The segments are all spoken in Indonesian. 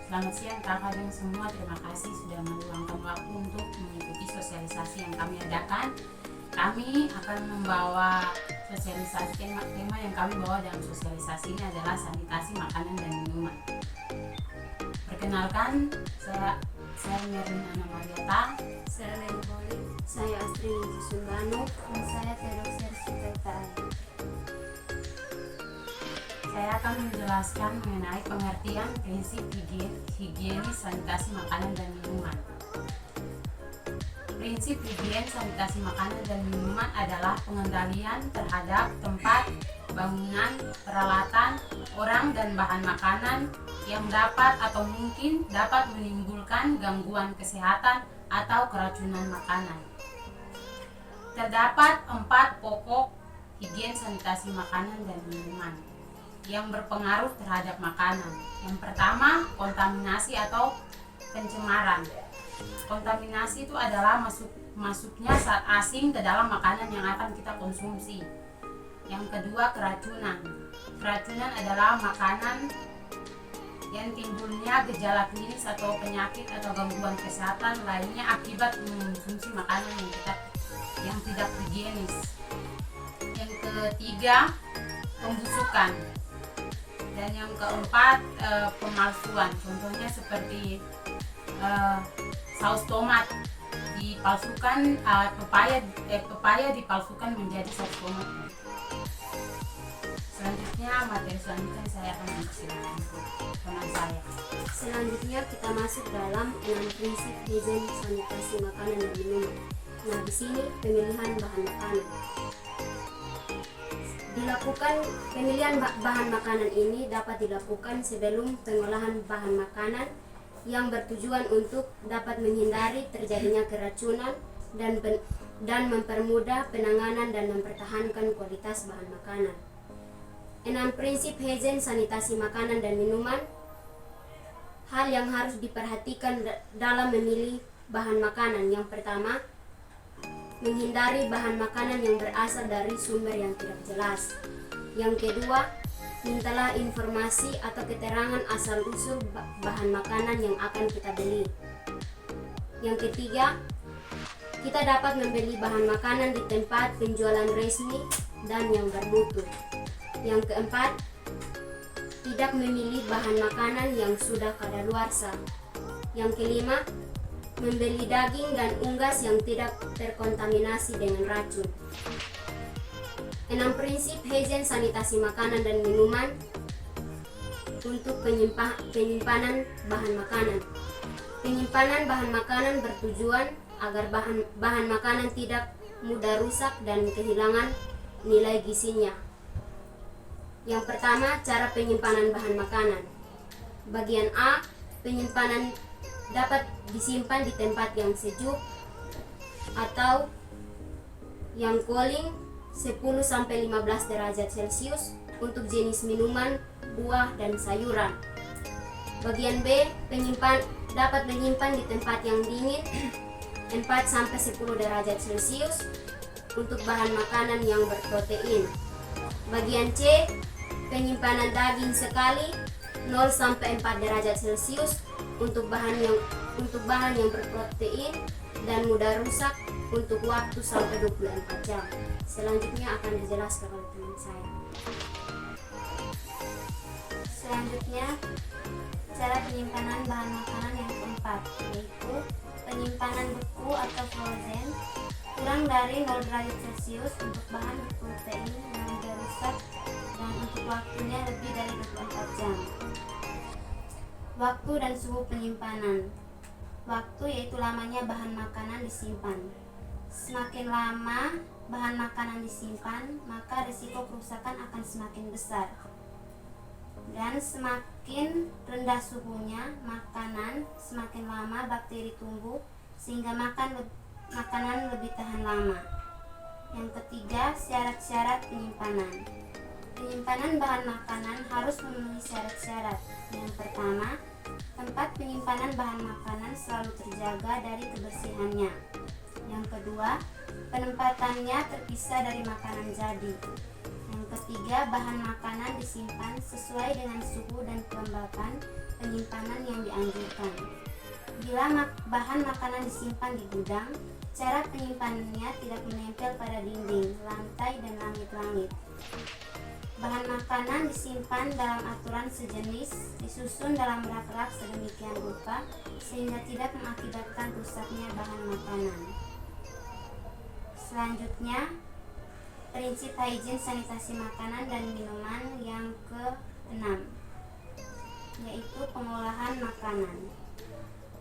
Selamat siang kakak dan semua, terima kasih sudah meluangkan waktu untuk mengikuti sosialisasi yang kami adakan. Kami akan membawa sosialisasi tema yang kami bawa dalam sosialisasi ini adalah sanitasi makanan dan minuman. Perkenalkan, saya Merin Ana Marieta. Saya Leni Boli. Saya Astrid Ninti Sumbano. Dan saya Theodosia Sutretari. Saya akan menjelaskan mengenai pengertian prinsip higienis sanitasi makanan dan minuman. Prinsip higienis sanitasi makanan dan minuman adalah pengendalian terhadap tempat, bangunan, peralatan, orang, dan bahan makanan yang dapat atau mungkin dapat menimbulkan gangguan kesehatan atau keracunan makanan. Terdapat 4 pokok higienis sanitasi makanan dan minuman yang berpengaruh terhadap makanan. Yang pertama, kontaminasi atau pencemaran. Kontaminasi itu adalah masuknya zat asing ke dalam makanan yang akan kita konsumsi. Yang kedua, keracunan. Keracunan adalah makanan yang timbulnya gejala klinis atau penyakit atau gangguan kesehatan lainnya akibat mengonsumsi makanan yang tidak higienis. Yang ketiga, pembusukan. Dan yang keempat, pemalsuan. Contohnya seperti saus tomat dipalsukan, pepaya dipalsukan menjadi saus tomat. Selanjutnya, materi selanjutnya saya akan mempersilakan teman saya. Selanjutnya kita masuk dalam 6 prinsip higienis sanitasi makanan dan minuman. Nah, di sini pemilihan bahan makanan. Pemilihan bahan makanan ini dapat dilakukan sebelum pengolahan bahan makanan yang bertujuan untuk dapat menghindari terjadinya keracunan dan mempermudah penanganan dan mempertahankan kualitas bahan makanan. 6 prinsip higienis sanitasi makanan dan minuman. Hal yang harus diperhatikan dalam memilih bahan makanan. Yang pertama, menghindari bahan makanan yang berasal dari sumber yang tidak jelas. Yang kedua, mintalah informasi atau keterangan asal-usul bahan makanan yang akan kita beli. Yang ketiga, kita dapat membeli bahan makanan di tempat penjualan resmi dan yang bermutu. Yang keempat, tidak memilih bahan makanan yang sudah kadaluarsa. Yang kelima, membeli daging dan unggas yang tidak terkontaminasi dengan racun. 6 prinsip higienis sanitasi makanan dan minuman untuk penyimpanan bahan makanan. Penyimpanan bahan makanan bertujuan agar bahan makanan tidak mudah rusak dan kehilangan nilai gizinya. Yang pertama, cara penyimpanan bahan makanan. Bagian A, penyimpanan dapat disimpan di tempat yang sejuk atau yang cooling 10-15 derajat Celcius untuk jenis minuman, buah, dan sayuran. Bagian B, dapat menyimpan di tempat yang dingin 4-10 derajat Celcius untuk bahan makanan yang berprotein. Bagian C, penyimpanan daging sekali 0-4 derajat Celcius untuk bahan yang berprotein dan mudah rusak untuk waktu sampai 24 jam. Selanjutnya akan dijelaskan oleh teman saya. Selanjutnya, cara penyimpanan bahan makanan yang keempat, yaitu penyimpanan beku atau frozen kurang dari 0 derajat Celcius untuk bahan berprotein yang mudah rusak dan untuk waktunya lebih dari 24 jam. Waktu dan suhu penyimpanan. Waktu yaitu lamanya bahan makanan disimpan. Semakin lama bahan makanan disimpan, maka risiko kerusakan akan semakin besar. Dan semakin rendah suhunya makanan, semakin lama bakteri tumbuh sehingga makanan lebih tahan lama. Yang ketiga, syarat-syarat penyimpanan. Penyimpanan bahan makanan harus memenuhi syarat-syarat. Yang pertama, tempat penyimpanan bahan makanan selalu terjaga dari kebersihannya. Yang kedua, penempatannya terpisah dari makanan jadi. Yang ketiga, bahan makanan disimpan sesuai dengan suhu dan kelembapan penyimpanan yang dianjurkan. Bila bahan makanan disimpan di gudang, cara penyimpanannya tidak menempel pada dinding, lantai, dan langit-langit. Bahan makanan disimpan dalam aturan sejenis, disusun dalam rak-rak sedemikian rupa sehingga tidak mengakibatkan rusaknya bahan makanan. Selanjutnya, prinsip higien sanitasi makanan dan minuman yang ke-6, yaitu pengolahan makanan.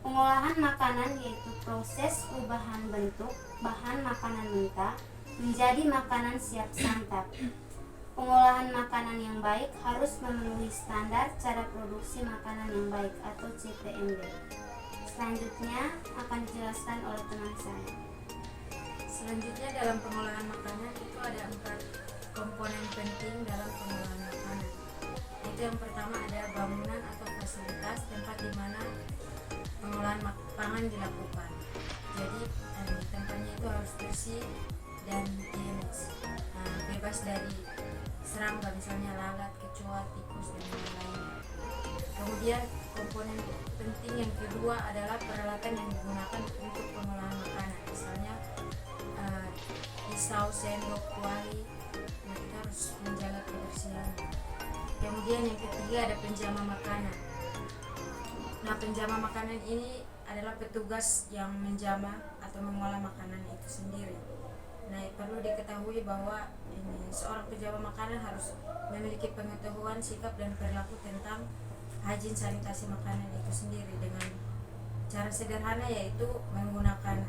Pengolahan makanan yaitu proses perubahan bentuk bahan makanan mentah menjadi makanan siap santap. Pengolahan makanan yang baik harus memenuhi standar cara produksi makanan yang baik atau CPMB. Selanjutnya akan dijelaskan oleh teman saya. Selanjutnya dalam pengolahan makanan itu ada 4 komponen penting dalam pengolahan makanan. Itu yang pertama ada bangunan atau fasilitas tempat di mana pengolahan pangan dilakukan. Jadi tempatnya itu harus bersih dan higienis, bebas dari serangga misalnya lalat, kecoa, tikus dan lain-lainnya. Kemudian komponen penting yang kedua adalah peralatan yang digunakan untuk pengolahan makanan, misalnya pisau, sendok, kuali. Kita harus menjaga kebersihan. Kemudian yang ketiga ada penjama makanan. Nah, penjama makanan ini adalah petugas yang menjama atau mengolah makanan itu sendiri. Nah, perlu diketahui bahwa seorang penjama makanan harus memiliki pengetahuan, sikap, dan perilaku tentang higien sanitasi makanan itu sendiri dengan cara sederhana, yaitu menggunakan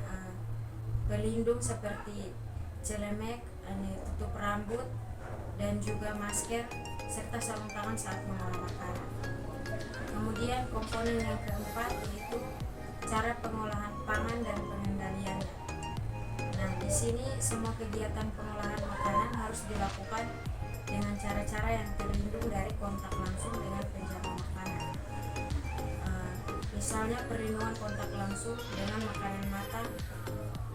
pelindung seperti celemek, tutup rambut, dan juga masker, serta sarung tangan saat mengolah makanan. Kemudian komponen yang keempat yaitu cara pengolahan pangan dan pengendaliannya. Nah, di sini semua kegiatan pengolahan makanan harus dilakukan dengan cara-cara yang terlindung dari kontak langsung dengan penjama makanan. Misalnya perlindungan kontak langsung dengan makanan matang,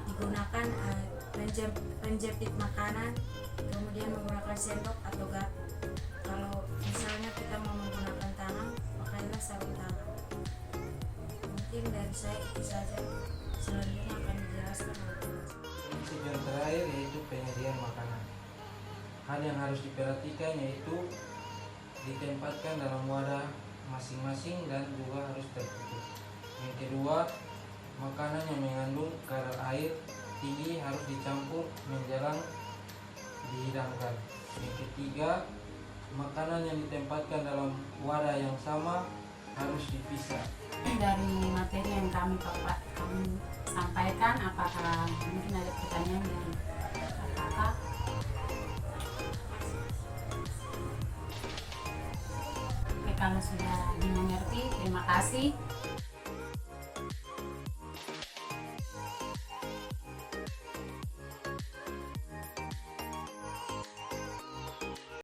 digunakan penjepit makanan, kemudian menggunakan sendok atau garpu. Kalau misalnya kita mau menggunakan tangan, pakailah sarung tangan. Mungkin dari saya itu saja. Selanjutnya akan dijelaskan oleh teman. Prinsip yang terakhir yaitu penyediaan makanan. Hal yang harus diperhatikan yaitu ditempatkan dalam wadah masing-masing dan juga harus tertutup. Yang kedua, makanan yang mengandung kadar air tinggi harus dicampur menjelang dihidangkan. Yang ketiga, makanan yang ditempatkan dalam wadah yang sama harus dipisah. Dari materi yang kami sampaikan, apakah mungkin ada pertanyaan dari kakak? Oke, kalau sudah dimengerti, terima kasih.